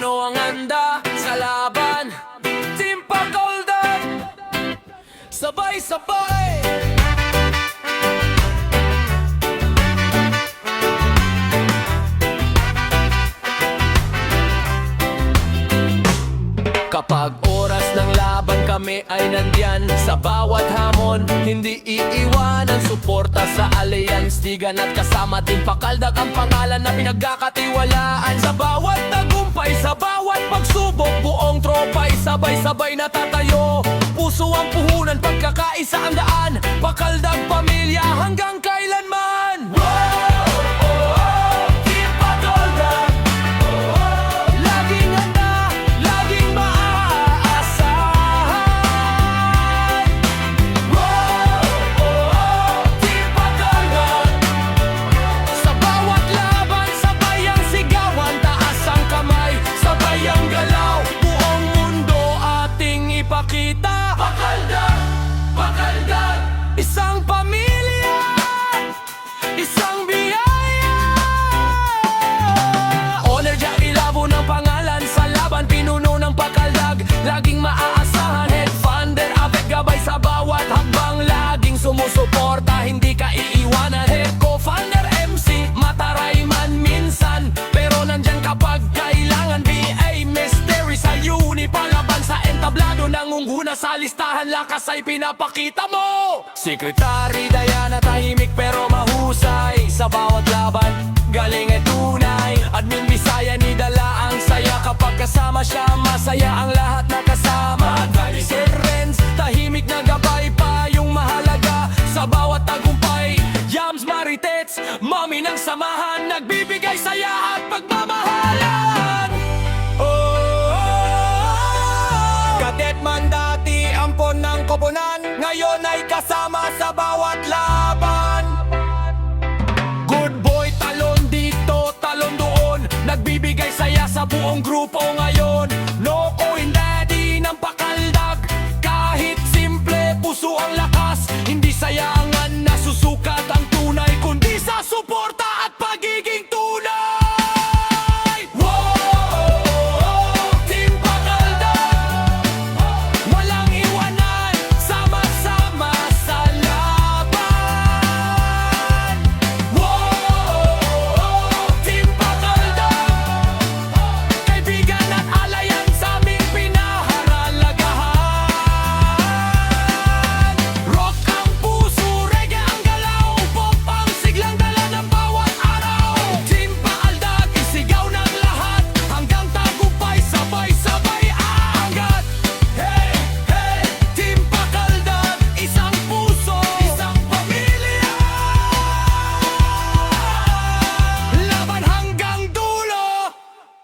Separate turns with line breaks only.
Puno ang handa sa laban, Team Pagoldan, sabay-sabay. Kapag oras ng laban kami ay nandyan sa bawat hamon, hindi iiwanan suporta sa Alliance. Tigan at kasama Team Pakaldag ang pangalan na pinagkakatiwalaan. Sa bawat tagumpay, sa bawat pagsubok, buong tropa'y sabay-sabay na tatayo. Puso ang puhunan, pagkakaisa ang daan, Pakaldag pamilya hanggang kailanman. Pakaldag, Pakaldag, isang pamilya, isang biyaya. Honor Jack, ilabo ng pangalan sa laban, pinuno ng Pakaldag, laging maaasahan. Head funder, Avec, gabay sa bawat hakbang, laging sumusuporta, hindi ka iiwanan. Head co-founder, MC, mataray man minsan, pero nandyan kapag kailangan. BA Mystery sa uni, palaban sa entablado, nangunguna sa listahan, lakas ay pinapakita mo. Secretary Diana, tahimik pero mahusay sa bawat laban, galing ay tunay. Admin Bisaya, ni dala ang saya, kapag kasama siya masaya ang lahat na kasama. Sir Renz, tahimik na gabay pa yung mahalaga sa bawat tagumpay. Yams Maritets, mami ng samahan, nagbibigay saya at pagmamahalan. Kadet man dati, ampon ng koponan, ngayon ay kasama sa bawat laban. Good boy, talon dito, talon doon, nagbibigay saya sa buong grupo ngayon. No